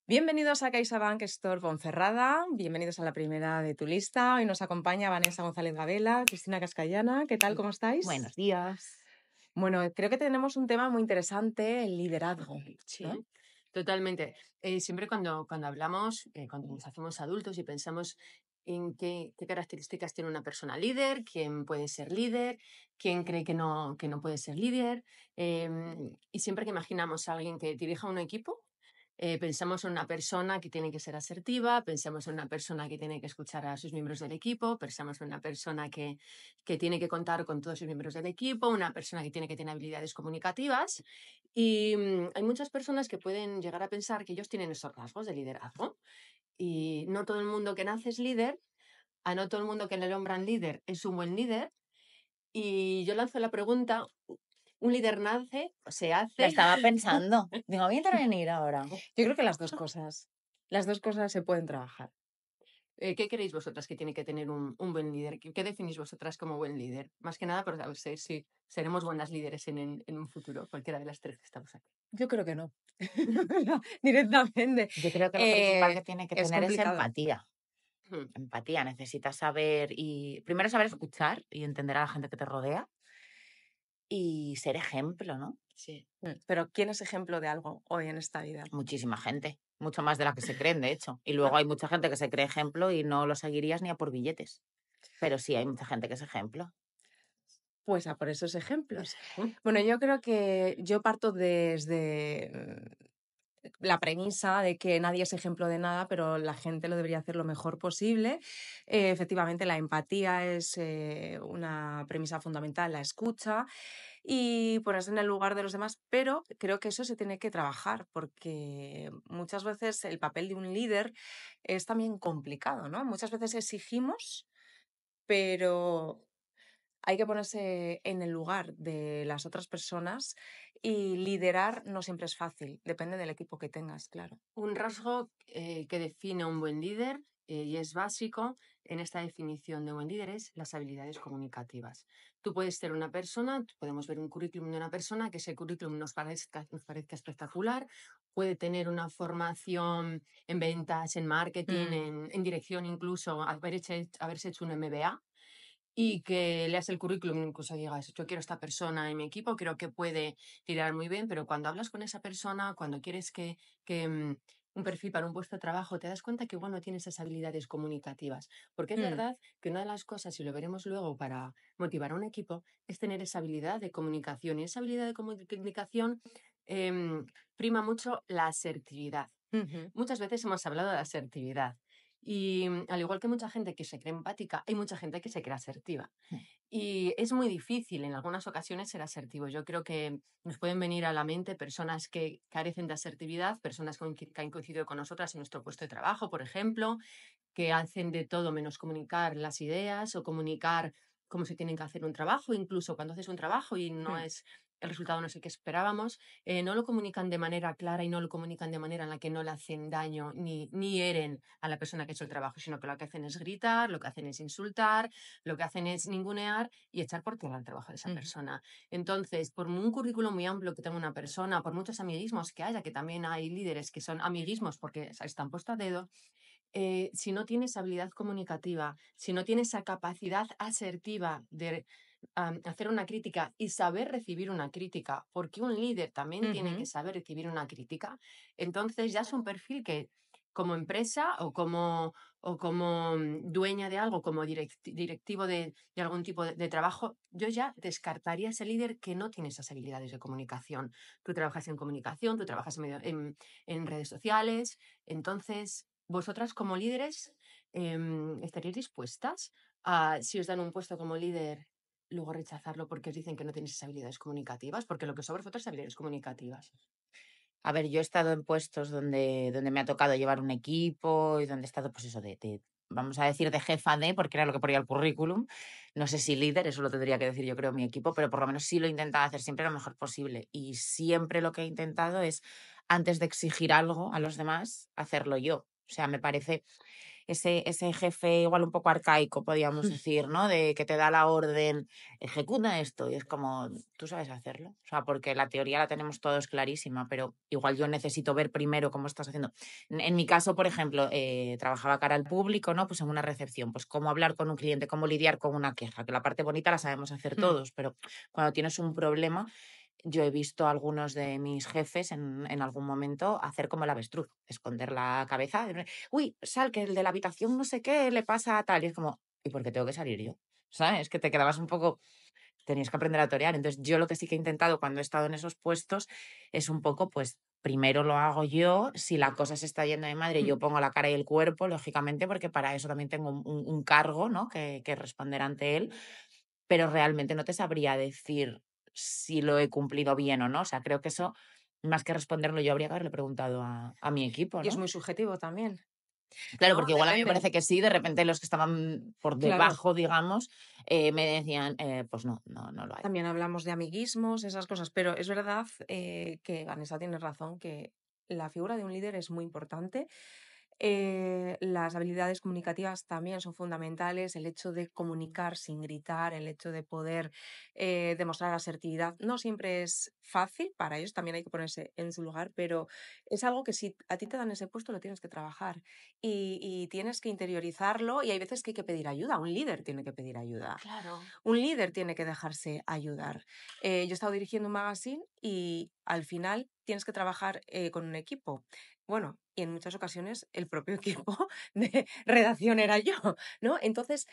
Bienvenidos a CaixaBank Store Ponferrada, bienvenidos a la primera de tu lista. Hoy nos acompaña Vanessa González Gabela, Cristina Cascallana. ¿Qué tal? ¿Cómo estáis? Buenos días. Bueno, creo que tenemos un tema muy interesante, el liderazgo, Sí, ¿no? totalmente. Siempre cuando hablamos, cuando nos hacemos adultos y pensamos en qué características tiene una persona líder, quién puede ser líder, quién cree que no puede ser líder, y siempre que imaginamos a alguien que dirija un equipo, pensamos en una persona que tiene que ser asertiva, pensamos en una persona que tiene que escuchar a sus miembros del equipo, pensamos en una persona que tiene que contar con todos sus miembros del equipo, una persona que tiene que tener habilidades comunicativas. Y hay muchas personas que pueden llegar a pensar que ellos tienen esos rasgos de liderazgo. Y no todo el mundo que nace es líder, a no todo el mundo que le nombran líder es un buen líder. Y yo lanzo la pregunta, ¿un líder nace o se La hace? estaba pensando. Digo, voy a intervenir ahora. Yo creo que las dos cosas se pueden trabajar. ¿Qué creéis vosotras que tiene que tener un buen líder? ¿Qué definís vosotras como buen líder? Más que nada por saber si seremos buenas líderes en un futuro, cualquiera de las tres que estamos aquí. Yo creo que no, No, directamente. Yo creo que lo principal que tiene que Es tener es complicado. empatía. Hmm. Empatía, necesitas saber y primero saber escuchar y entender a la gente que te rodea y ser ejemplo, ¿no? Sí. Pero ¿quién es ejemplo de algo hoy en esta vida? Muchísima gente, mucho más de la que se creen, de hecho. Y luego hay mucha gente que se cree ejemplo y no lo seguirías ni a por billetes. Pero sí, hay mucha gente que es ejemplo. Pues a por esos ejemplos. Ujú. Bueno, yo creo que yo parto desde la premisa de que nadie es ejemplo de nada, pero la gente lo debería hacer lo mejor posible. Efectivamente, la empatía es una premisa fundamental, la escucha y ponerse en el lugar de los demás, pero creo que eso se tiene que trabajar porque muchas veces el papel de un líder es también complicado, ¿no? Muchas veces exigimos, pero hay que ponerse en el lugar de las otras personas y liderar no siempre es fácil, depende del equipo que tengas, claro. Un rasgo que define a un buen líder y es básico en esta definición de buen líder es las habilidades comunicativas. Tú puedes ser una persona, podemos ver un currículum de una persona, que ese currículum nos parezca espectacular, puede tener una formación en ventas, en marketing, en dirección, incluso haberse hecho un MBA, y que leas el currículum, incluso digas, yo quiero esta persona en mi equipo, creo que puede tirar muy bien, pero cuando hablas con esa persona, cuando quieres que un perfil para un puesto de trabajo, te das cuenta que igual no tiene esas habilidades comunicativas. Porque es verdad que una de las cosas, y lo veremos luego para motivar a un equipo, es tener esa habilidad de comunicación. Y esa habilidad de comunicación prima mucho la asertividad. Ujú. Muchas veces hemos hablado de asertividad. Y al igual que mucha gente que se cree empática, hay mucha gente que se cree asertiva. Y es muy difícil en algunas ocasiones ser asertivo. Yo creo que nos pueden venir a la mente personas que carecen de asertividad, personas que han coincidido con nosotras en nuestro puesto de trabajo, por ejemplo, que hacen de todo menos comunicar las ideas o comunicar cómo se tienen que hacer un trabajo, incluso cuando haces un trabajo y el resultado no es el que esperábamos, no lo comunican de manera clara y no lo comunican de manera en la que no le hacen daño ni hieren a la persona que ha hecho el trabajo, sino que lo que hacen es gritar, lo que hacen es insultar, lo que hacen es ningunear y echar por tierra el trabajo de esa persona. Entonces, por un currículum muy amplio que tenga una persona, por muchos amiguismos que haya, que también hay líderes que son amiguismos porque están puestos a dedo, si no tienes habilidad comunicativa, si no tienes esa capacidad asertiva de hacer una crítica y saber recibir una crítica, porque un líder también tiene que saber recibir una crítica, entonces ya es un perfil que como empresa o como dueña de algo, como directivo de algún tipo de trabajo, yo ya descartaría ese líder que no tiene esas habilidades de comunicación. Tú trabajas en comunicación, tú trabajas en redes sociales, entonces vosotras como líderes, ¿estaríais dispuestas a, si os dan un puesto como líder, luego rechazarlo porque os dicen que no tenéis esas habilidades comunicativas? Porque lo que sobra vosotras es habilidades comunicativas. A ver, yo he estado en puestos donde me ha tocado llevar un equipo y donde he estado, pues eso, vamos a decir, de jefa de, porque era lo que ponía el currículum. No sé si líder, eso lo tendría que decir yo creo mi equipo, pero por lo menos sí lo he intentado hacer siempre lo mejor posible. Y siempre lo que he intentado es, antes de exigir algo a los demás, hacerlo yo. O sea, me parece ese jefe igual un poco arcaico, podríamos decir, ¿no? De que te da la orden, ejecuta esto, y es como, ¿tú sabes hacerlo? O sea, porque la teoría la tenemos todos clarísima, pero igual yo necesito ver primero cómo estás haciendo. En mi caso, por ejemplo, trabajaba cara al público, ¿no? Pues en una recepción, pues cómo hablar con un cliente, cómo lidiar con una queja, que la parte bonita la sabemos hacer todos, pero cuando tienes un problema, yo he visto a algunos de mis jefes en algún momento hacer como el avestruz, esconder la cabeza, uy, sal, que el de la habitación no sé qué le pasa a tal, y es como, ¿y por qué tengo que salir yo? ¿Sabes? Que te quedabas un poco, tenías que aprender a torear. Entonces, yo lo que sí que he intentado cuando he estado en esos puestos es un poco, pues, primero lo hago yo, si la cosa se está yendo de madre, yo pongo la cara y el cuerpo, lógicamente, porque para eso también tengo un cargo, ¿no? Que responder ante él, pero realmente no te sabría decir si lo he cumplido bien o no. O sea, creo que eso, más que responderlo yo, habría que haberle preguntado a mi equipo, Y es ¿no? muy subjetivo también, Claro, ¿no? porque igual a mí me Depende. parece que sí, de repente los que estaban por Claro. debajo, digamos, me decían, pues no lo hay. También hablamos de amiguismos, esas cosas, pero es verdad que Vanessa tiene razón, que la figura de un líder es muy importante. Las habilidades comunicativas también son fundamentales, el hecho de comunicar sin gritar, el hecho de poder demostrar asertividad, no siempre es fácil, para ellos también hay que ponerse en su lugar, pero es algo que si a ti te dan ese puesto lo tienes que trabajar y tienes que interiorizarlo y hay veces que hay que pedir ayuda, un líder tiene que pedir ayuda. Claro. Un líder tiene que dejarse ayudar. Yo he estado dirigiendo un magazine y al final tienes que trabajar con un equipo. Bueno, y en muchas ocasiones el propio equipo de redacción era yo, ¿no? Entonces,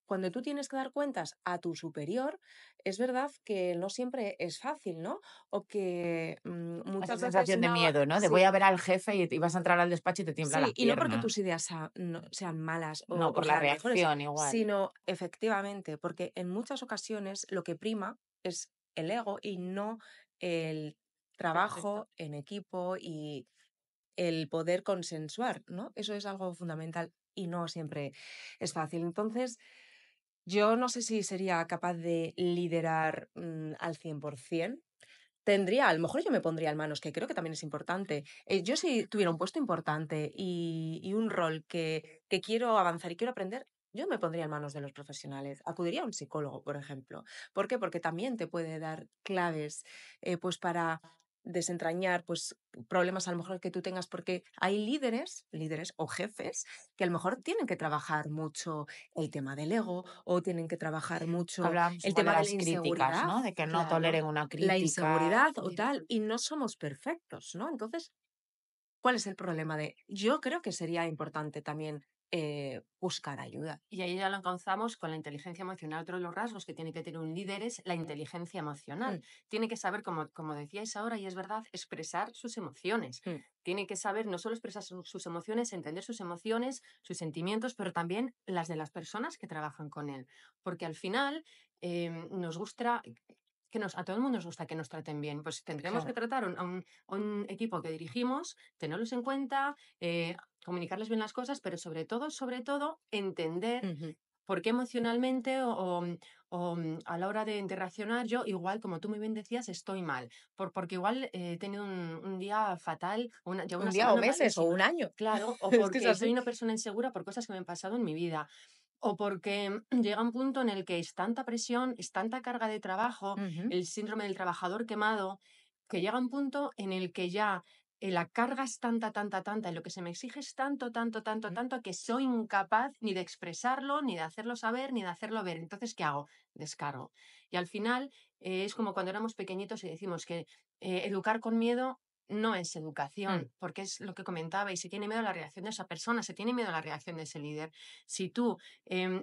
cuando tú tienes que dar cuentas a tu superior, es verdad que no siempre es fácil, ¿no? O que Esa muchas veces sensación de no. miedo, ¿no? De voy Sí, a ver al jefe y vas a entrar al despacho y te tiembla la sí, y no porque pierna. tus ideas sean malas No, o por la sean mejores, reacción igual. sino efectivamente, porque en muchas ocasiones lo que prima es el ego y no el Perfecto. trabajo en equipo y el poder consensuar, ¿no? Eso es algo fundamental y no siempre es fácil. Entonces, yo no sé si sería capaz de liderar al 100%. A lo mejor yo me pondría en manos, que creo que también es importante. Yo si tuviera un puesto importante y un rol que quiero avanzar y quiero aprender, yo me pondría en manos de los profesionales. Acudiría a un psicólogo, por ejemplo. ¿Por qué? Porque también te puede dar claves pues para desentrañar pues problemas a lo mejor que tú tengas porque hay líderes o jefes que a lo mejor tienen que trabajar mucho el tema del ego o tienen que trabajar mucho Hablábamos el igual de tema de la las críticas, inseguridad, ¿no? De que no Claro. toleren una la crítica. inseguridad o tal, y no somos perfectos, ¿no? Entonces, ¿cuál es el problema de? Yo creo que sería importante también buscar ayuda. Y ahí ya lo encontramos con la inteligencia emocional. Otro de los rasgos que tiene que tener un líder es la inteligencia emocional. Mm, Tiene que saber, como decíais ahora, y es verdad, expresar sus emociones. mm. Tiene que saber no solo expresar sus emociones, entender sus emociones, sus sentimientos, pero también las de las personas que trabajan con él. Porque al final nos gusta a todo el mundo nos gusta que nos traten bien. Pues tendremos que Claro. tratar a un equipo que dirigimos, tenerlos en cuenta, comunicarles bien las cosas, pero sobre todo, entender Ujú. por qué emocionalmente a la hora de reaccionar yo, igual, como tú muy bien decías, estoy mal. Porque igual he tenido un día fatal, llevo Un una día o semana meses o un malísima. año. Claro, o Es que es porque soy así. una persona insegura por cosas que me han pasado en mi vida. O porque llega un punto en el que es tanta presión, es tanta carga de trabajo, Ujú, el síndrome del trabajador quemado, que llega un punto en el que ya la carga es tanta, y lo que se me exige es mm. tanto, que soy incapaz ni de expresarlo, ni de hacerlo saber, ni de hacerlo ver. Entonces, ¿qué hago? Descargo. Y al final es como cuando éramos pequeñitos y decimos que educar con miedo no es Mm. educación, porque es lo que comentaba, y se tiene miedo a la reacción de esa persona, se tiene miedo a la reacción de ese líder. Si tú,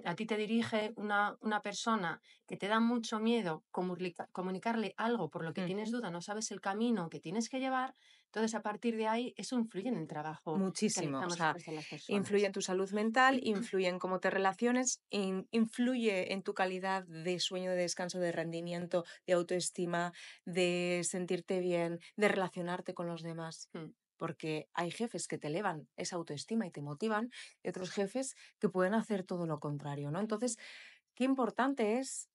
a ti te dirige una persona que te da mucho miedo comunicarle algo por lo que tienes Ujú. duda, no sabes el camino que tienes que llevar, entonces a partir de ahí eso influye en el trabajo que Muchísimo. O realizamos el sea, resto de las influye personas. en tu salud mental, influye en cómo te relaciones, influye en tu calidad de sueño, de descanso, de rendimiento, de autoestima, de sentirte bien, de relacionarte con los demás. Mm. Porque hay jefes que te elevan esa autoestima y te motivan, y otros jefes que pueden hacer todo lo contrario, ¿no? Entonces, qué importante es,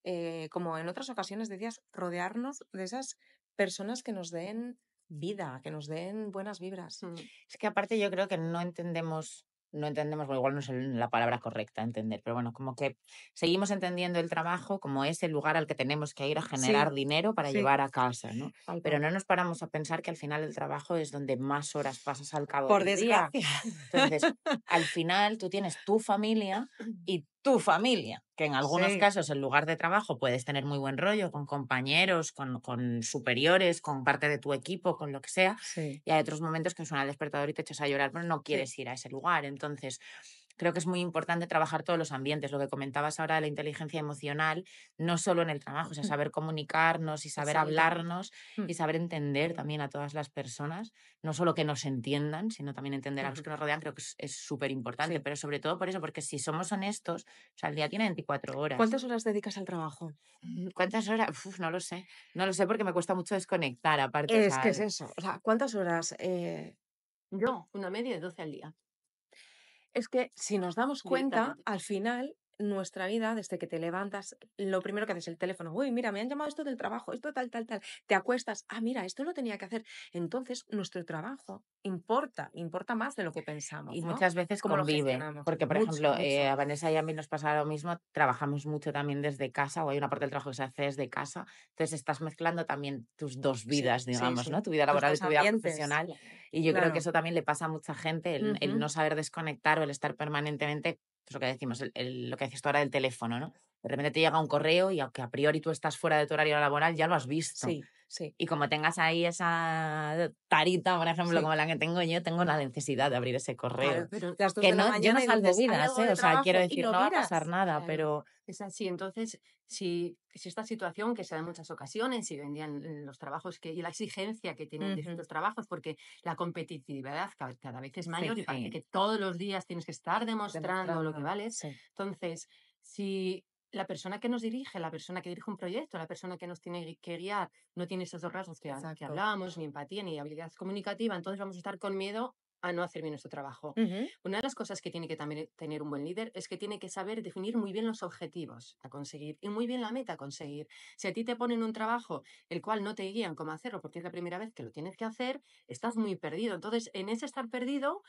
como en otras ocasiones decías, rodearnos de esas personas que nos den vida, que nos den buenas vibras. Mm. Es que aparte yo creo que no entendemos no entendemos, bueno, igual no es la palabra correcta entender, pero bueno, como que seguimos entendiendo el trabajo como ese lugar al que tenemos que ir a generar Sí, dinero para sí, llevar a casa, ¿no? tal Pero cual. no nos paramos a pensar que al final el trabajo es donde más horas pasas al cabo Por del día. desgracia. Entonces, al final tú tienes tu familia y tu familia, que en algunos Sí, casos en lugar de trabajo puedes tener muy buen rollo con compañeros, con superiores, con parte de tu equipo, con lo que sea, sí, y hay otros momentos que suena el despertador y te echas a llorar, pero no sí. quieres ir a ese lugar. Entonces, creo que es muy importante trabajar todos los ambientes. Lo que comentabas ahora de la inteligencia emocional, no solo en el trabajo, o sea, saber comunicarnos y saber Exacto. hablarnos Mm, y saber entender también a todas las personas, no solo que nos entiendan, sino también entender a los ujú, que nos rodean, creo que es súper importante, sí. pero sobre todo por eso, porque si somos honestos, o sea, el día tiene 24 horas. ¿Cuántas horas dedicas al trabajo? ¿Cuántas horas? Uf, no lo sé. No lo sé porque me cuesta mucho desconectar, aparte, o Es que sea, es eso. O sea, ¿cuántas horas? Yo, una media de 12 al día, Es que si nos damos cuenta, directamente. al final, nuestra vida, desde que te levantas, lo primero que haces es el teléfono. Uy, mira, me han llamado esto del trabajo, esto tal, tal, tal. Te acuestas, ah, mira, esto lo tenía que hacer. Entonces, nuestro trabajo importa más de lo que y pensamos, ¿no? muchas veces ¿Cómo lo convive, gestionamos? porque por Mucho, ejemplo, mucho. a Vanessa y a mí nos pasa lo mismo, trabajamos mucho también desde casa, o hay una parte del trabajo que se hace desde casa, entonces estás mezclando también tus dos Sí, vidas, sí, digamos, sí. ¿no? Tu vida Los laboral y dos tu vida ambientes, profesional, y yo creo que claro. eso también le pasa a mucha gente, el Ujú, no saber desconectar o el estar permanentemente, pues lo que decimos, lo que decías tú ahora del teléfono, ¿no? De repente te llega un correo y aunque a priori tú estás fuera de tu horario laboral, ya lo has visto. sí, sí, Y como tengas ahí esa tarita, por ejemplo, sí. como la que tengo yo, tengo la necesidad de abrir ese Claro, correo. pero Las dos Que de la no, yo no mañana y salvo dices, ¿hay vidas, algo ¿eh? de O sea, quiero trabajo? Y decir, lo no va a pasar miras. nada, claro, pero es así. Entonces, si esta situación que se da en muchas ocasiones, si vendían los trabajos y la exigencia que tienen Ujú, distintos trabajos, porque la competitividad cada vez es sí, mayor y parece sí, que todos los días tienes que estar demostrando lo que demostrando. vales. Sí, Entonces, si la persona que nos dirige, la persona que dirige un proyecto, la persona que nos tiene que guiar, no tiene esos dos rasgos que exacto. hablábamos, ni empatía, ni habilidad comunicativa, entonces vamos a estar con miedo a no hacer bien nuestro trabajo. Ujú, Una de las cosas que tiene que también tener un buen líder es que tiene que saber definir muy bien los objetivos a conseguir y muy bien la meta a conseguir. Si a ti te ponen un trabajo el cual no te guían cómo hacerlo porque es la primera vez que lo tienes que hacer, estás muy perdido. Entonces, en ese estar perdido,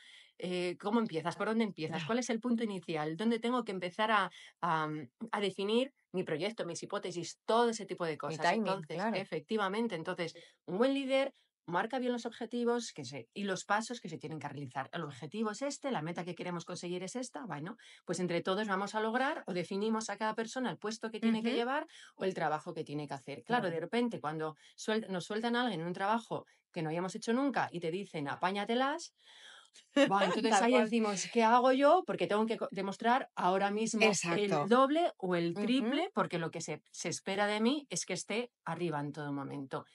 ¿cómo empiezas? ¿Por dónde empiezas? ya. ¿Cuál es el punto inicial? ¿Dónde tengo que empezar a definir mi proyecto, mis hipótesis, todo ese tipo de Mi cosas? timing, Entonces, claro. efectivamente, entonces, un buen líder marca bien los objetivos y los pasos que se tienen que realizar. El objetivo es este, la meta que queremos conseguir es esta. Bueno, pues entre todos vamos a lograr o definimos a cada persona el puesto que tiene que Ujú, llevar o el trabajo que tiene que hacer. Claro, de claro. repente cuando nos sueltan a alguien en un trabajo que no habíamos hecho nunca y te dicen apáñatelas, va, entonces Tal ahí cual. decimos, ¿qué hago yo? Porque tengo que demostrar ahora mismo el Exacto. doble o el Ujú, triple, porque lo que se espera de mí es que esté arriba en todo momento.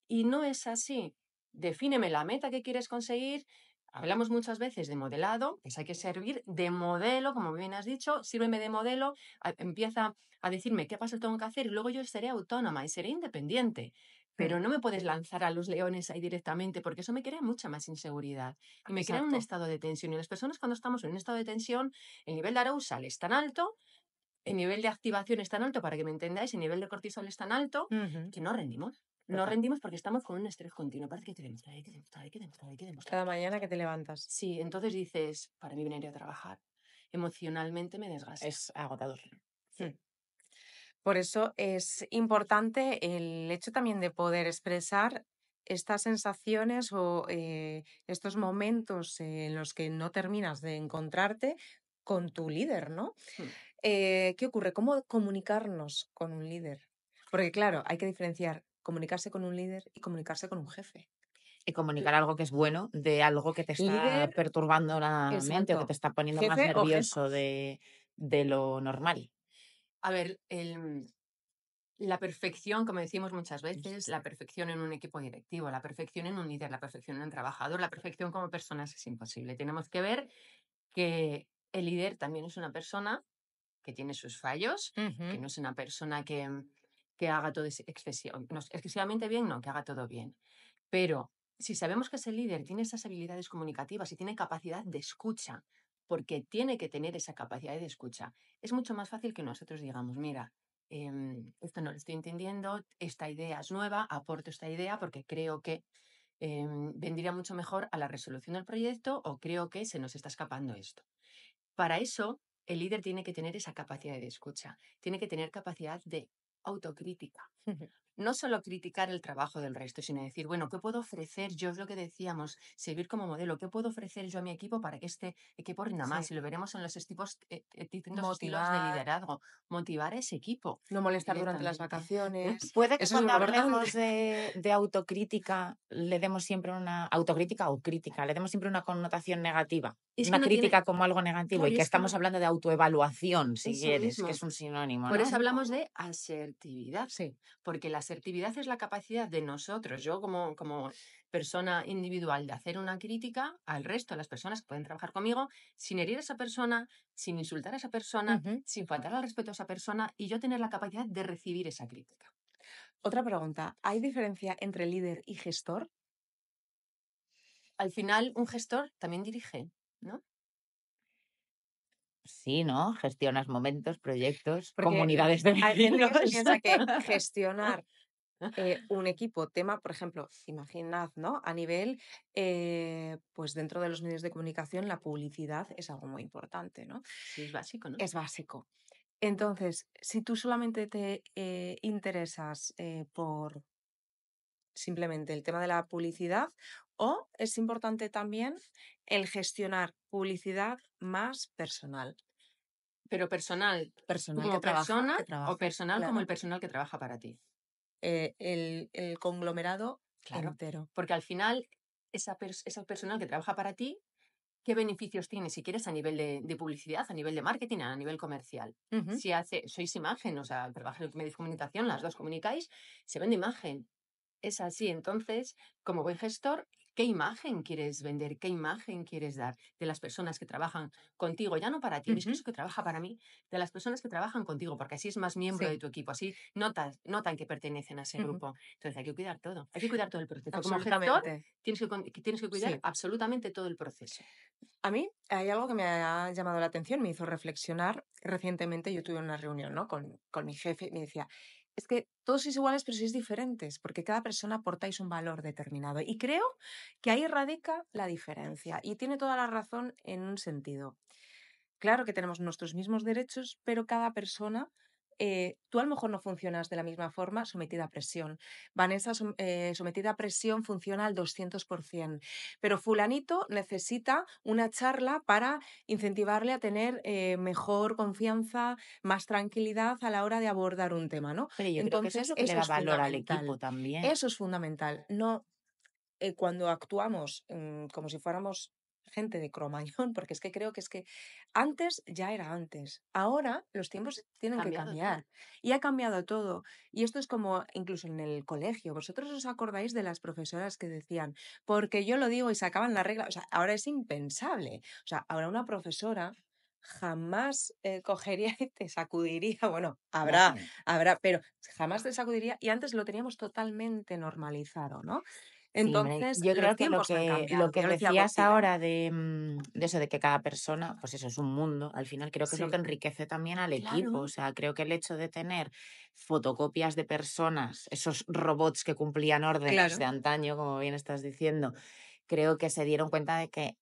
Y no es así. Defíneme la meta que quieres conseguir. Hablamos muchas veces de modelado, pues hay que servir de modelo, como bien has dicho, sírveme de modelo, empieza a decirme qué paso tengo que hacer y luego yo seré autónoma y seré independiente. mm, Pero no me puedes lanzar a los leones ahí directamente porque eso me crea mucha más inseguridad y me crea un exacto. estado de tensión. Y las personas cuando estamos en un estado de tensión, el nivel de arousal es tan alto, el nivel de activación es tan alto, para que me entendáis, el nivel de cortisol es tan alto Ujú, que no rendimos. No total. rendimos porque estamos con un estrés continuo. Parece que hay que demostrar, hay que demostrar, hay que demostrar, hay que demostrar. Cada mañana que te levantas. Sí, entonces dices, para mí venir a trabajar emocionalmente me desgasta. es agotador. Mm. Sí. Por eso es importante el hecho también de poder expresar estas sensaciones o estos momentos en los que no terminas de encontrarte con tu líder, ¿no? Mm. ¿Qué ocurre? ¿Cómo comunicarnos con un líder? Porque claro, hay que diferenciar comunicarse con un líder y comunicarse con un jefe. Y comunicar algo que es bueno de algo que te está Líder, perturbando la mente o que te exacto. está poniendo más Jefe o jefa. nervioso de lo normal. A ver, la perfección, como decimos muchas veces, la perfección en un equipo directivo, la perfección en un líder, la perfección en un trabajador, la perfección como personas es imposible. Tenemos que ver que el líder también es una persona que tiene sus fallos, que Ujú, no es una persona que haga todo no, excesivamente bien, no, que haga todo bien. Pero si sabemos que ese líder tiene esas habilidades comunicativas y tiene capacidad de escucha, porque tiene que tener esa capacidad de escucha, es mucho más fácil que nosotros digamos, mira, esto no lo estoy entendiendo, esta idea es nueva, aporto esta idea porque creo que vendría mucho mejor a la resolución del proyecto o creo que se nos está escapando esto. Para eso, el líder tiene que tener esa capacidad de escucha, tiene que tener capacidad de autocrítica. No solo criticar el trabajo del resto, sino decir, bueno, ¿qué puedo ofrecer yo? Es lo que decíamos, servir como modelo. ¿Qué puedo ofrecer yo a mi equipo para que este equipo rinda más? Sí. Y lo veremos en los distintos estilos de Motivar, liderazgo. Motivar a ese equipo no molestar durante las directamente. vacaciones. Puede que Eso es cuando muy hablemos importante. de autocrítica le demos siempre una autocrítica o crítica, le demos siempre una connotación negativa. Es que Una no tiene, crítica como algo negativo claro, y que es que estamos no, hablando de autoevaluación, si eso quieres, que mismo. es un sinónimo, Por ¿no? eso hablamos de asertividad, Sí. porque la asertividad es la capacidad de nosotros, yo como persona individual, de hacer una crítica al resto de las personas que pueden trabajar conmigo, sin herir a esa persona, sin insultar a esa persona, Ujú. sin faltar al respeto a esa persona y yo tener la capacidad de recibir esa crítica. Otra pregunta, ¿hay diferencia entre líder y gestor? Al final, un gestor también dirige, ¿no? Sí, ¿no? Gestionas momentos, proyectos, Porque comunidades de hay gente que se vecinos. piensa que gestionar un equipo, tema, por ejemplo, imaginad, ¿no? A nivel, pues dentro de los medios de comunicación, la publicidad es algo muy importante, ¿no? Sí, es básico, ¿no? Es básico. Entonces, si tú solamente te interesas por simplemente el tema de la publicidad, o es importante también el gestionar publicidad más personal. Pero personal Personal como persona que o trabaja, personal como claro. el personal que trabaja para ti. El conglomerado Claro, entero. porque al final esa personal que trabaja para ti, ¿qué beneficios tiene si quieres a nivel de publicidad, a nivel de marketing, a nivel comercial? Ujú. Si sois imagen, o sea, trabajáis en medios de comunicación, las dos comunicáis, se vende imagen. Es así, entonces, como buen gestor, ¿qué imagen quieres vender? ¿Qué imagen quieres dar de las personas que trabajan contigo? Ya no para ti, es que Ujú. eso que trabaja para mí, de las personas que trabajan contigo, porque así es más miembro de Sí. tu equipo, así notan que pertenecen a ese Ujú. grupo. Entonces hay que cuidar todo el proceso. Como gestor, Absolutamente. tienes que cuidar Sí. absolutamente todo el proceso. A mí hay algo que me ha llamado la atención, me hizo reflexionar. Recientemente yo tuve una reunión, ¿no? con mi jefe y me decía, es que todos sois iguales pero sois diferentes, porque cada persona aportáis un valor determinado. Y creo que ahí radica la diferencia. Y tiene toda la razón en un sentido. Claro que tenemos nuestros mismos derechos, pero cada persona, tú a lo mejor no funcionas de la misma forma sometida a presión. Vanessa sometida a presión funciona al 200%, pero fulanito necesita una charla para incentivarle a tener mejor confianza, más tranquilidad a la hora de abordar un tema, ¿no? Pero yo creo que eso es Entonces, lo que le eso da es valor al equipo fundamental. también. Eso es fundamental. No cuando actuamos como si fuéramos gente de Cromañón, porque es que antes ya era antes. Ahora los tiempos tienen que Cambiado todo. cambiar y ha cambiado todo. Y esto es como incluso en el colegio. ¿Vosotros os acordáis de las profesoras que decían, porque yo lo digo y sacaban la regla? O sea, ahora es impensable. O sea, ahora una profesora jamás cogería y te sacudiría. Bueno, Bueno, pero jamás te sacudiría y antes lo teníamos totalmente normalizado, ¿no? sí, hombre, Entonces, yo los creo que tiempos han lo cambiado. que Ya lo decía decías Gotthiller. ahora de eso de que cada persona, pues eso es un mundo, al final creo que es lo que Sí, enriquece también al equipo. O Claro, sea, creo que el hecho de tener fotocopias de personas, esos robots que cumplían órdenes claro. de antaño, como bien estás diciendo, creo que se dieron cuenta de que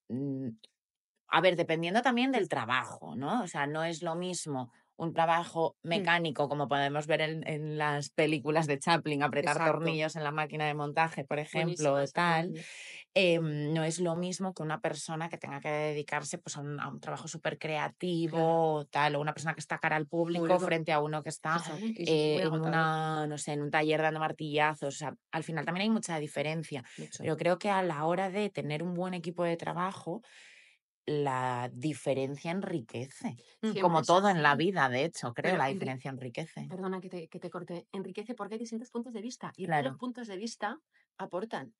a ver, dependiendo también del trabajo, ¿no? O sea, no es lo mismo un trabajo Mm, mecánico, como podemos ver en las películas de Chaplin, apretar exacto. tornillos en la máquina de montaje, por ejemplo, buenísima o esa tal. peli. No es lo mismo que una persona que tenga que dedicarse pues, a un trabajo súper Claro. creativo o tal, o una persona que está cara al público Público. frente a uno que está Exacto. Y muy en agotador. no sé, en un taller dando martillazos. O sea, al final también hay mucha diferencia. Mucho. Pero creo que a la hora de tener un buen equipo de trabajo, la diferencia enriquece. Siempre Como es todo en la así. vida, de hecho, creo, Pero la diferencia enriquece. perdona que te corte, enriquece porque hay distintos puntos de vista y todos los Claro. puntos de vista aportan.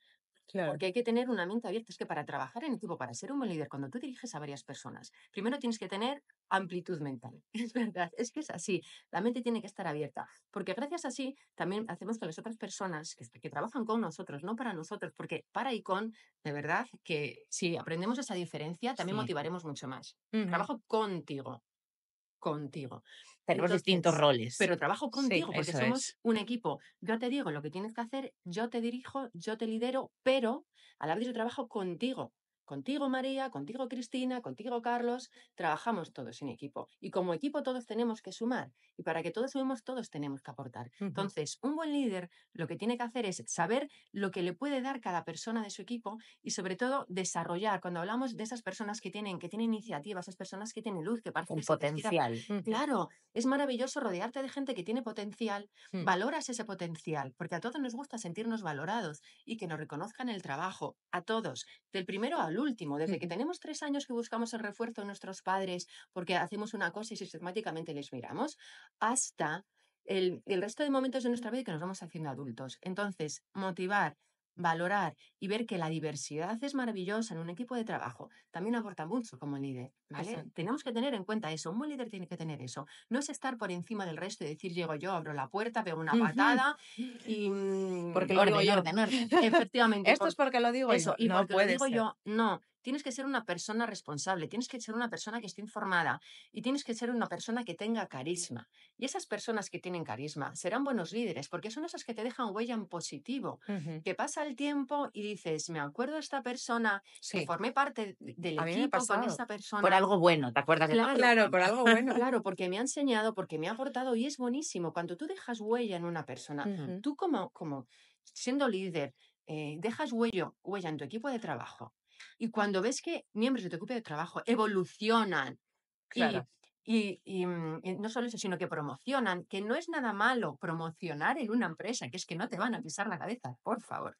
Claro. Porque hay que tener una mente abierta. Es que para trabajar en equipo, para ser un buen líder, cuando tú diriges a varias personas, primero tienes que tener amplitud mental. Es verdad, es que es así. La mente tiene que estar abierta. Porque gracias a sí también hacemos que las otras personas que trabajan con nosotros, no para nosotros, porque para y con, de verdad, que si aprendemos esa diferencia, también Sí. motivaremos mucho más. Ujú. Trabajo contigo. Tenemos distintos Entonces, roles. pero trabajo Sí. contigo porque Eso somos es. un equipo. Yo te digo lo que tienes que hacer, yo te dirijo, yo te lidero, pero a la vez yo trabajo contigo. contigo María, contigo Cristina, contigo Carlos, trabajamos todos en equipo. Y como equipo todos tenemos que sumar. Y para que todos sumemos, todos tenemos que aportar. Entonces, un buen líder lo que tiene que hacer es saber lo que le puede dar cada persona de su equipo y sobre todo desarrollar. Cuando hablamos de esas personas que tienen iniciativa, esas personas que tienen luz, que parece Un que se te gira. potencial. Claro, es maravilloso rodearte de gente que tiene potencial. Valoras ese potencial, porque a todos nos gusta sentirnos valorados y que nos reconozcan el trabajo, a todos, del primero al último, desde que tenemos 3 años que buscamos el refuerzo de nuestros padres porque hacemos una cosa y sistemáticamente les miramos, hasta el resto de momentos de nuestra vida que nos vamos haciendo adultos. Entonces, motivar, valorar y ver que la diversidad es maravillosa en un equipo de trabajo también aporta mucho como líder, ¿vale? Exacto. Tenemos que tener en cuenta eso, un buen líder tiene que tener eso. No es estar por encima del resto y decir, llego yo, abro la puerta, pego una patada y... Porque lo digo yo. orden. Efectivamente. Esto es porque lo digo Eso, yo. y No porque lo puede digo ser. yo, no. Tienes que ser una persona responsable, tienes que ser una persona que esté informada y tienes que ser una persona que tenga carisma. Y esas personas que tienen carisma serán buenos líderes porque son esas que te dejan huella en positivo. Que pasa el tiempo y dices, me acuerdo de esta persona, que Sí, formé parte del a mí me ha equipo con pasado. esta persona. Por algo bueno, ¿te acuerdas de Claro, Claro, por algo bueno. claro, porque me ha enseñado, porque me ha aportado y es buenísimo. Cuando tú dejas huella en una persona, tú como siendo líder, dejas huella en tu equipo de trabajo. Y cuando ves que miembros de tu equipo de trabajo evolucionan Claro. y no solo eso, sino que promocionan, que no es nada malo promocionar en una empresa, que es que no te van a pisar la cabeza, por favor.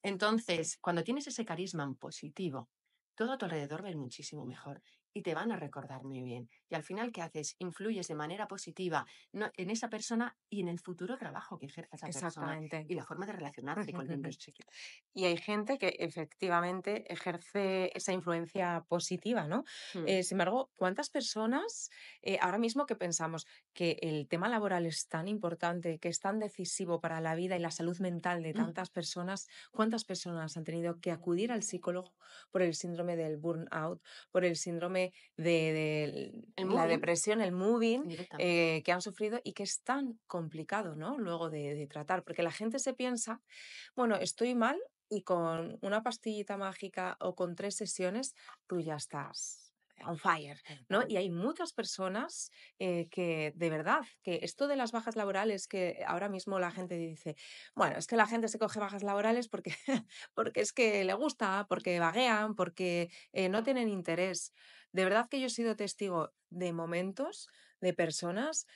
Entonces, cuando tienes ese carisma en positivo, todo a tu alrededor va a ir muchísimo mejor y te van a recordar muy bien. Y al final, ¿qué haces? Influyes de manera positiva en esa persona y en el futuro trabajo que ejerza esa persona Exactamente. y la forma de relacionarte con miembros de su equipo. Y hay gente que efectivamente ejerce esa influencia positiva, ¿no? Sin embargo, ¿cuántas personas ahora mismo que pensamos que el tema laboral es tan importante, que es tan decisivo para la vida y la salud mental de tantas personas, cuántas personas han tenido que acudir al psicólogo por el síndrome del burnout, por el síndrome de El la moving, depresión, el moving, directamente. que han sufrido y que es tan complicado, ¿no? Luego de tratar, porque la gente se piensa, bueno, estoy mal y con una pastillita mágica o con 3 sesiones tú ya estás on fire, ¿no? Y hay muchas personas que de verdad, que esto de las bajas laborales, que ahora mismo la gente dice, bueno, es que la gente se coge bajas laborales porque, porque es que le gusta, porque vaguean, porque no tienen interés. De verdad que yo he sido testigo de momentos de personas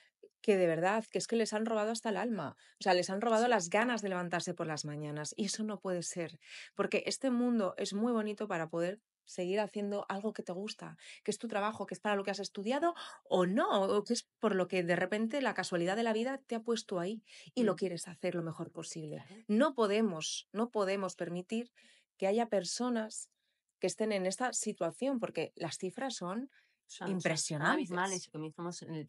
que de verdad, que es que les han robado hasta el alma. O sea, les han robado Sí. las ganas de levantarse por las mañanas. Y eso no puede ser, porque este mundo es muy bonito para poder seguir haciendo algo que te gusta, que es tu trabajo, que es para lo que has estudiado o no, o que es por lo que de repente la casualidad de la vida te ha puesto ahí y lo quieres hacer lo mejor posible. Claro. No podemos permitir que haya personas que estén en esta situación, porque las cifras son Son abismales. impresionantes. Comenzamos en el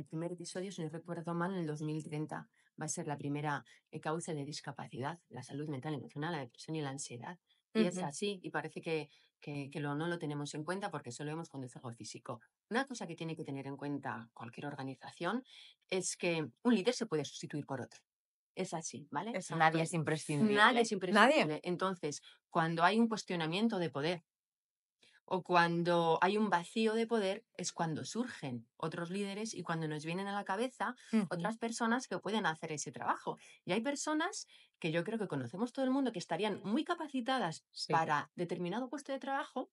primer episodio, si no recuerdo mal, en el 2030 va a ser la primera causa de discapacidad, la salud mental y emocional, la depresión y la ansiedad. Y es Ujú. así, y parece no lo tenemos en cuenta porque solo vemos cuando es algo físico. Una cosa que tiene que tener en cuenta cualquier organización es que un líder se puede sustituir por otro. Es así, ¿vale? Nadie Exacto. es imprescindible. Nadie es Nadie. imprescindible. Entonces, cuando hay un cuestionamiento de poder, o cuando hay un vacío de poder es cuando surgen otros líderes y cuando nos vienen a la cabeza Ujú. otras personas que pueden hacer ese trabajo. Y hay personas que yo creo que conocemos todo el mundo que estarían muy capacitadas Sí. para determinado puesto de trabajo,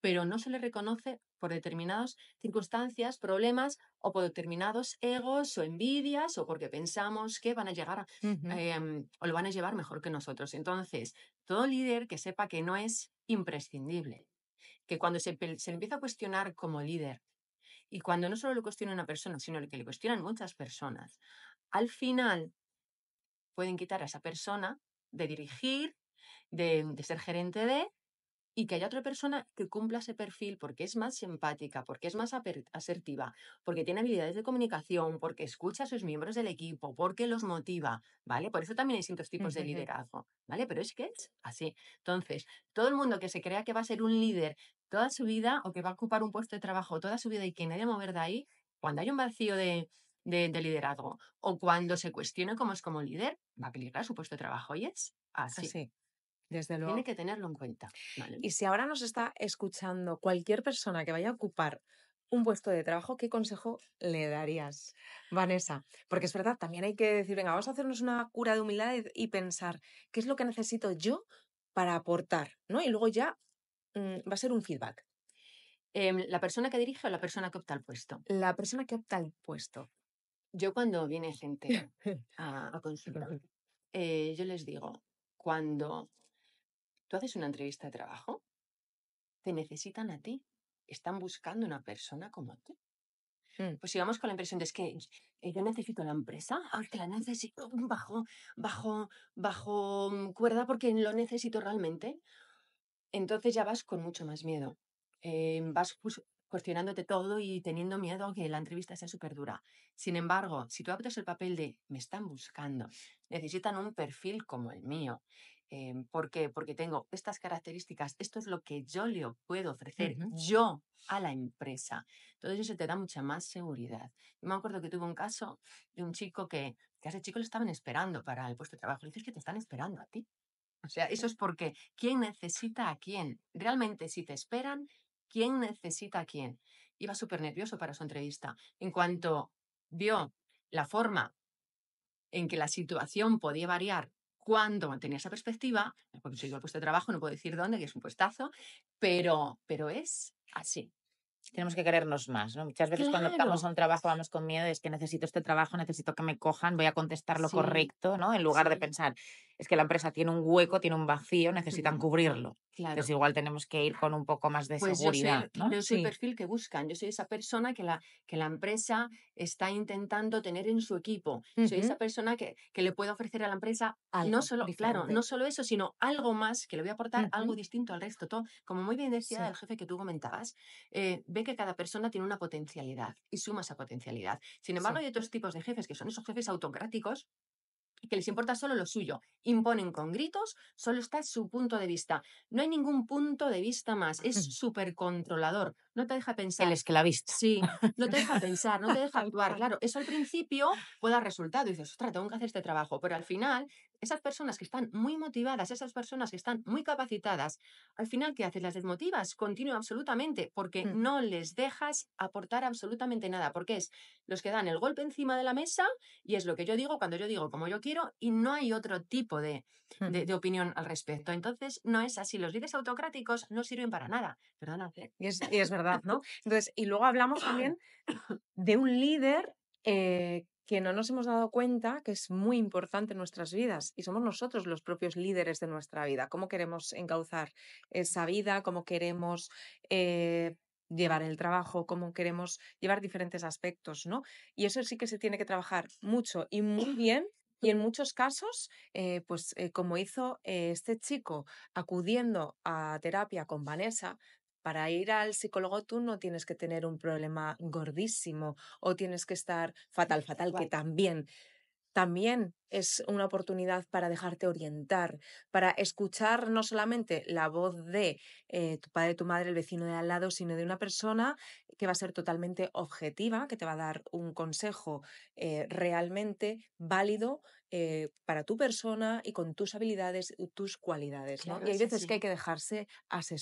pero no se les reconoce por determinadas circunstancias, problemas o por determinados egos o envidias o porque pensamos que van a llegar Ujú. o lo van a llevar mejor que nosotros. Entonces, todo líder que sepa que no es imprescindible, que cuando se le empieza a cuestionar como líder y cuando no solo lo cuestiona una persona, sino que le cuestionan muchas personas, al final pueden quitar a esa persona de dirigir, de ser gerente de, y que haya otra persona que cumpla ese perfil porque es más empática, porque es más asertiva, porque tiene habilidades de comunicación, porque escucha a sus miembros del equipo, porque los motiva, ¿vale? Por eso también hay distintos tipos de Ujú. liderazgo, ¿vale? Pero es que es así. Entonces, todo el mundo que se crea que va a ser un líder toda su vida o que va a ocupar un puesto de trabajo toda su vida y que nadie va a mover de ahí, cuando hay un vacío de liderazgo o cuando se cuestione cómo es como líder, va a peligrar su puesto de trabajo y es así. Así. Desde Tiene luego. que tenerlo en cuenta, ¿vale? Y si ahora nos está escuchando cualquier persona que vaya a ocupar un puesto de trabajo, ¿qué consejo le darías, Vanessa? Porque es verdad, también hay que decir, venga, vamos a hacernos una cura de humildad y pensar, ¿qué es lo que necesito yo para aportar? ¿No? Y luego ya va a ser un feedback. ¿La persona que dirige o la persona que opta al puesto? La persona que opta al puesto. Yo cuando viene gente a consulta, yo les digo, cuando tú haces una entrevista de trabajo, te necesitan a ti. Están buscando una persona como tú. Mm, Pues sigamos con la impresión de es que yo necesito la empresa, que la necesito bajo cuerda porque lo necesito realmente. Entonces ya vas con mucho más miedo. Vas cuestionándote todo y teniendo miedo a que la entrevista sea súper dura. Sin embargo, si tú optas el papel de me están buscando, necesitan un perfil como el mío. ¿Por qué? Porque tengo estas características, esto es lo que yo le puedo ofrecer ujú, yo a la empresa. Todo eso te da mucha más seguridad. Yo me acuerdo que tuve un caso de un chico que a ese chico le estaban esperando para el puesto de trabajo. Le dices que te están esperando a ti. O sea, eso es porque ¿quién necesita a quién? Realmente, si te esperan, ¿quién necesita a quién? Iba súper nervioso para su entrevista. En cuanto vio la forma en que la situación podía variar cuando tenía esa perspectiva, consiguió el puesto de trabajo, no puedo decir dónde, que es un puestazo, pero es así. Tenemos que querernos más, ¿no? Muchas veces cuando optamos a Claro, un trabajo vamos con miedo, es que necesito este trabajo, necesito que me cojan, voy a contestar lo sí, correcto, ¿no? En lugar de sí. pensar, es que la empresa tiene un hueco, tiene un vacío, necesitan cubrirlo. Claro. Entonces igual tenemos que ir con un poco más de Pues yo soy seguridad, ¿no? el sí. perfil que buscan, yo soy esa persona que la empresa está intentando tener en su equipo. Soy esa Ujú, persona que le puede ofrecer a la empresa no algo solo, claro, diferente. no solo eso, sino algo más, que le voy a aportar algo Ujú, distinto al resto. Todo, como muy bien decía sí. el jefe que tú comentabas, ve que cada persona tiene una potencialidad y suma esa potencialidad. Sin embargo, Sí. hay otros tipos de jefes que son esos jefes autocráticos que les importa solo lo suyo. Imponen con gritos, solo está su punto de vista. No hay ningún punto de vista más. Es Ujú. súper controlador. No te deja El pensar. esclavista. Sí, no te deja pensar, no te deja Tal actuar. cual. Claro, eso al principio puede dar resultado. Y dices, ostras, tengo que hacer este trabajo. Pero al final, esas personas que están muy motivadas, esas personas que están muy capacitadas, al final, ¿qué haces? Las desmotivas, continúa absolutamente, porque Mm, no les dejas aportar absolutamente nada. Porque es los que dan el golpe encima de la mesa y es lo que yo digo cuando yo digo como yo quiero y no hay otro tipo ujú. de opinión al respecto. Entonces, no es así. Los líderes autocráticos no sirven para nada. Perdona. Y es verdad, ¿no? Entonces, y luego hablamos también de un líder que no nos hemos dado cuenta que es muy importante en nuestras vidas y somos nosotros los propios líderes de nuestra vida. ¿Cómo queremos encauzar esa vida? ¿Cómo queremos llevar el trabajo? ¿Cómo queremos llevar diferentes aspectos, ¿no? Y eso sí que se tiene que trabajar mucho y muy bien. Y en muchos casos, como hizo este chico acudiendo a terapia con Vanessa, para ir al psicólogo tú no tienes que tener un problema gordísimo o tienes que estar fatal, Tal fatal, que cual. también es una oportunidad para dejarte orientar, para escuchar no solamente la voz de tu padre, tu madre, el vecino de al lado, sino de una persona que va a ser totalmente objetiva, que te va a dar un consejo realmente válido para tu persona y con tus habilidades y tus cualidades, ¿no? Claro, Y hay es veces que hay así. que dejarse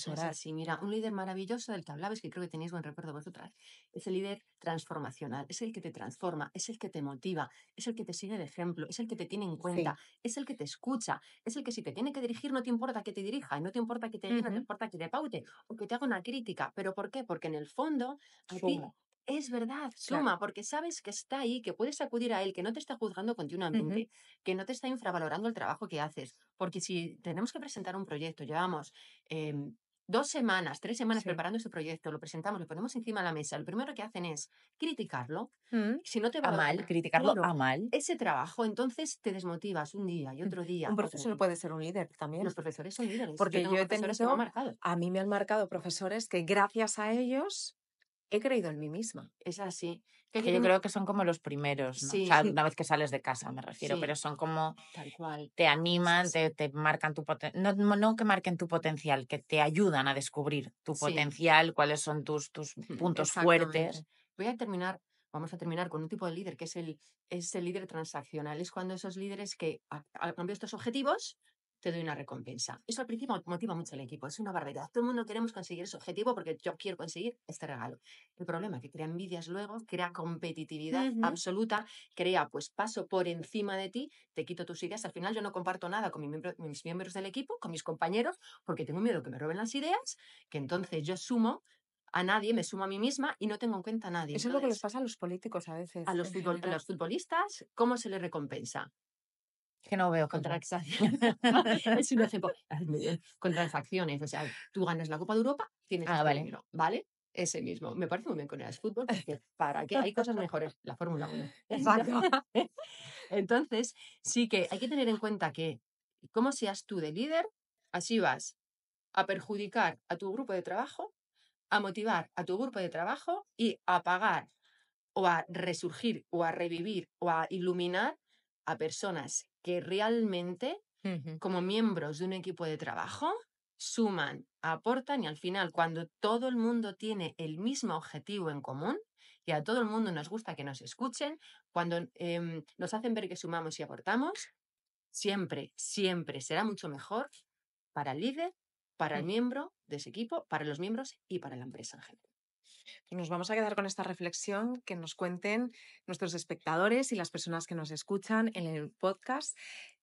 Es asesorar. así, mira, un líder maravilloso del que hablabas, que creo que tenéis buen recuerdo vosotras, es el líder transformacional, es el que te transforma, es el que te motiva, es el que te sigue de ejemplo, es el que te tiene en cuenta, Sí. es el que te escucha, es el que si te tiene que dirigir no te importa que te dirija, no te importa que te guíe, no te Ujú. importa que te paute o que te haga una crítica. ¿Pero por qué? Porque en el fondo a ti Suma. es verdad, Claro. suma, porque sabes que está ahí, que puedes acudir a él, que no te está juzgando Ujú. continuamente, que no te está infravalorando el trabajo que haces. Porque si tenemos que presentar un proyecto, llevamos 2 semanas, 3 semanas Sí. preparando ese proyecto, lo presentamos, lo ponemos encima de la mesa, lo primero que hacen es criticarlo. Mm. Si no te A valoran, mal, criticarlo claro, a mal. ese trabajo, entonces te desmotivas un día y Mm. otro Un día, otro profesor día. puede ser un líder Los también, profesores son líderes. Yo porque tengo yo he profesores que me han tenido, marcado. a mí me han marcado profesores que gracias a ellos he creído en mí misma. Es así. Que Es hay que que yo tener... creo que son como los primeros, ¿no? O Sí, sea, una vez que sales de casa me refiero, pero sí, son como tal cual. te Es animan, así. te marcan tu potencial, no que marquen tu potencial, que te ayudan a descubrir tu Sí. potencial, cuáles son tus puntos fuertes. Exactamente. Voy a terminar, vamos a terminar con un tipo de líder que es el líder transaccional. Es cuando esos líderes que han cambiado estos objetivos, te doy una recompensa. Eso al principio motiva mucho al equipo, es una barbaridad. Todo el mundo queremos conseguir ese objetivo porque yo quiero conseguir este regalo. El problema es que crea envidias luego, crea competitividad absoluta, crea pues paso por encima de ti, te quito tus ideas. Al final yo no comparto nada con mis miembros del equipo, con mis compañeros, porque tengo miedo que me roben las ideas, que entonces yo sumo a nadie, me sumo a mí misma y no tengo en cuenta a nadie. Eso es lo que les Entonces, pasa a los políticos a veces. a los futbolistas, ¿cómo se les recompensa? Que no veo Con fútbol. transacciones. Es un ejemplo. Muy bien. Con transacciones. O sea, tú ganas la Copa de Europa, tienes este vale. dinero, ¿vale? Ese mismo. Me parece muy bien con el fútbol, porque ¿para qué? Hay cosas mejores. La Fórmula 1. Exacto. Entonces, sí que hay que tener en cuenta que como seas tú de líder, así vas a perjudicar a tu grupo de trabajo, a motivar a tu grupo de trabajo y a pagar o a resurgir o a revivir o a iluminar a personas que realmente, como miembros de un equipo de trabajo, suman, aportan y al final, cuando todo el mundo tiene el mismo objetivo en común y a todo el mundo nos gusta que nos escuchen, cuando nos hacen ver que sumamos y aportamos, siempre, siempre será mucho mejor para el líder, para el miembro de ese equipo, para los miembros y para la empresa en general. Nos vamos a quedar con esta reflexión, que nos cuenten nuestros espectadores y las personas que nos escuchan en el podcast.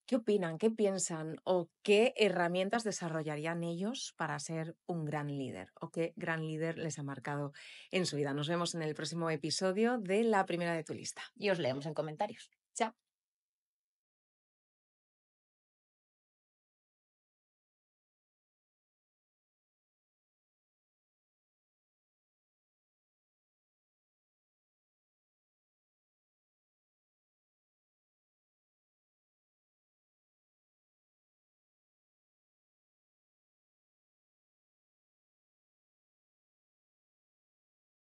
¿Qué opinan? ¿Qué piensan? ¿O qué herramientas desarrollarían ellos para ser un gran líder? ¿O qué gran líder les ha marcado en su vida? Nos vemos en el próximo episodio de La Primera de tu Lista. Y os leemos en comentarios. Chao.